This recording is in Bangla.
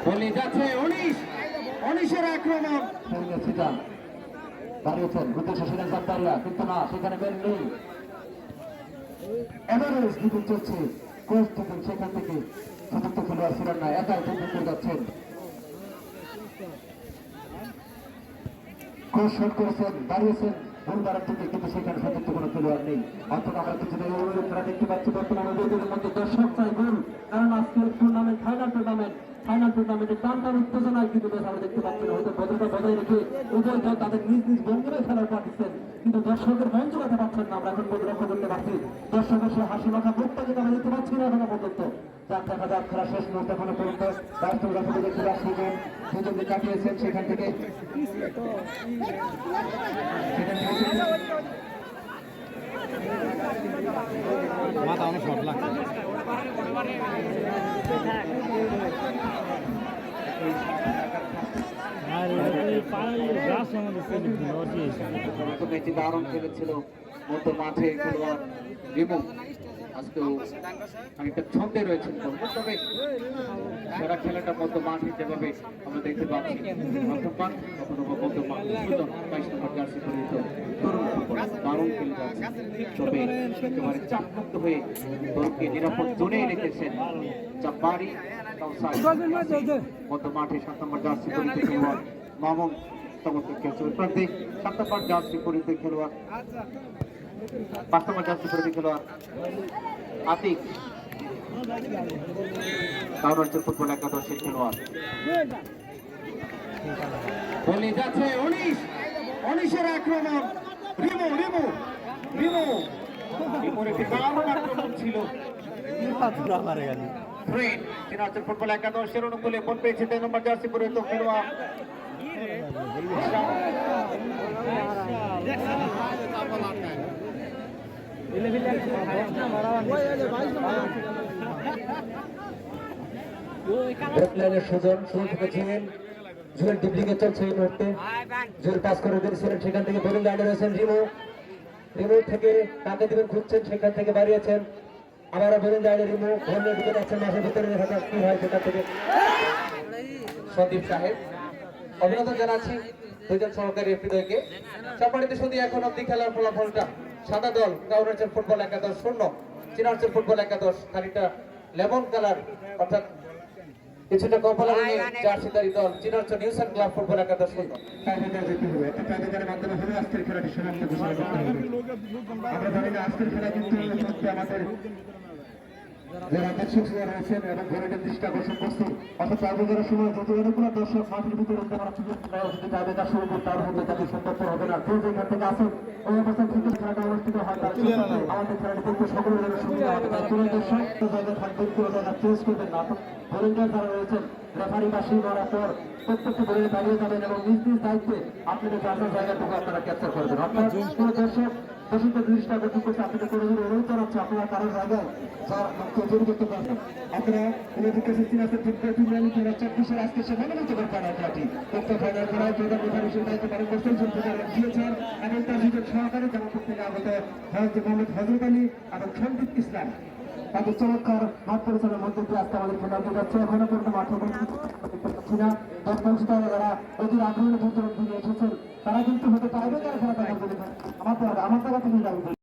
বলে যাচ্ছে 19-19-এর আক্রমণ দাঁড়িয়েছেন উদ্দেশ্য সেখানে জাপারিয়া, কিন্তু না, সেখানে বের নেই। এভারেস্ট কিন্তু চলছে কোচ থেকে, সেখান থেকে সতীর্থ খেলোয়াড় ছিলেন না, একাই কিন্তু যাচ্ছেন। কোচ শট করেছেন, দাঁড়িয়েছেন গোলবারের থেকে, কিন্তু সেখানে সতীর্থ কোনো খেলোয়াড় নেই। অর্থাৎ আমরা কিছুটা অনুরোধরা দেখতে পাচ্ছি বর্তমানে ওদের মধ্যে দর্শক চাই গোল, কারণ আজকের টুর্নামেন্ট ফাইনাল টুর্নামেন্টের টান উত্তেজনায় কিন্তু আমরা দেখতে পাচ্ছি না। হয়তো ভদ্রতা বজায় রেখে উভয় দল তাদের নিজ নিজ ভঙ্গিমে খেলার পাঠিয়েছেন, কিন্তু দর্শকের মন জোগাতে পারছেন না। আমরা এখন লক্ষ্য করতে পারছি দর্শকের সে হাসি মাখা মুখটা কিন্তু আমরা দেখতে পাচ্ছি না এখনো পর্যন্ত। যার দেখা যাক খেলা শেষ মুহূর্তে এখনো পর্যন্ত রাষ্ট্রপতি দেখতে পাচ্ছি দুজনকে কাটিয়েছেন সেখান থেকে মাথা অনেক শর্ট লাগছে। দারুণ খেলেছিল মধ্য মাঠে খেলোয়াড় রিমু, আজকেও খানিকটা ছন্দে রয়েছেন, তবে সেরা খেলাটা মধ্য মাঠে যেভাবে আমরা দেখতে পাচ্ছি বর্তমান কখনো মধ্য মাঠ সুন্দর 22 নম্বর জার্সি পরিহিত দারুণ খেলে যাচ্ছে, তবে একেবারে চাপমুক্ত হয়ে দলকে নিরাপদ জোনে রেখেছেন জাপারি মধ্য মাঠে 7 নম্বর জার্সি পরিহিত খেলোয়াড় মামুন চমৎকার খেলছে। ওই প্রান্তে 7 নম্বর জার্সি পরিহিত খেলোয়াড় 5 নম্বর জার্সি পরিহিত খেলোয়াড় আতিক কাউরাঞ্চল ফুটবল একাদশের খেলোয়াড়। বলে যাচ্ছে 19-19-এর আক্রমণ রিমুর একটি দারুণ আক্রমণ ছিল। চীনাঞ্চল ফুটবল একাদশের অনুকূলে বল পেয়েছে 3 নম্বর জার্সি পরিহিত খেলোয়াড় সুজন থেকে ছিলেন জুয়েল ডিপ্লিকে চলছে এই মুহূর্তে। জুয়েল পাস করে দিয়েছিলেন, সেখান থেকে বোলিং লাইনে রয়েছেন রিমু থেকে কাকে দিবেন খুঁজছেন, সেখান থেকে বাড়িয়েছেন আবারও বোলিং লাইনে রিমু ঘরের দিকে যাচ্ছেন, মাঠের ভিতরে দেখা যাক কি হয় সেখান থেকে। সন্দীপ সাহেব অভিনন্দন জানাচ্ছি দুজন সহকারী এফপিদয়কে। সম্মানিত সুধী, এখন অব্দি খেলার ফলাফলটা সাদা দল কাউরাঞ্চল ফুটবল একাদশ 0, চীনাঞ্চল ফুটবল একাদশ খানিকটা লেমন কালার অর্থাৎ কিছুটা কমলা রঙের জার্সিধারী দল চীনাঞ্চল নিউসান ক্লাব ফুটবল একাদশ 0। আজকের খেলাটি সমাপ্ত ঘোষণা করতে হবে। আমরা জানি না আজকের খেলা কিন্তু আমাদের যারা দর্শক রয়েছেন এবং ঘরের দৃষ্টি আকর্ষণ করছে, অর্থাৎ টাইব্রেকারের সময় যত কোনো দর্শক মাঠের ভিতরে যদি টাইব্রেকার শুরু করতে তার মধ্যে তাদের সম্পর্ক হবে না। কেউ যেখান থেকে আসেন ওই অবস্থান থেকে খেলাটা অনুষ্ঠিত হয়, তার আমাদের খেলাটি দেখতে সকলের জন্য সুবিধা হবে। তাই কোনো দর্শক জায়গায় থাকবেন, কোনো জায়গায় চেঞ্জ করবেন না। ভলেন্টিয়ার যারা রয়েছেন রেফারি বা সিল মারার পর প্রত্যেকটি বলে দাঁড়িয়ে যাবেন এবং নিজ নিজ দায়িত্বে আপনাদের আপনার জায়গাটুকু আপনারা ক্যাপচার করবেন। অর্থাৎ কোনো দর্শক দর্শককে দৃষ্টি আকর্ষণ করছে, আপনাদের কোনো অনুরোধ জানাচ্ছে আপনারা কারোর জায়গায় তৈরি করতে পারবেন। আপনারা আজকে সে মনে করতে পারবেন খেলাটি ফাইনাল খেলায় প্রধান হিসেবে দায়িত্ব পালন করছেন দিয়েছেন এবং তার সুযোগ সহকারে জামা করতে আগত মোহাম্মদ হজরত আলী এবং সন্দীপ ইসলাম তাদের চমৎকার মাঠ পরিচালনার মধ্যে দিয়ে আজকে আমাদের খেলা যাচ্ছে। এখনো পর্যন্ত মাঠে পাচ্ছি না, দর্শক যারা অধীর আগ্রহে দিয়ে এসেছেন তারা কিন্তু হতে পারবে, তারা খেলাটা আমার জায়গা থেকে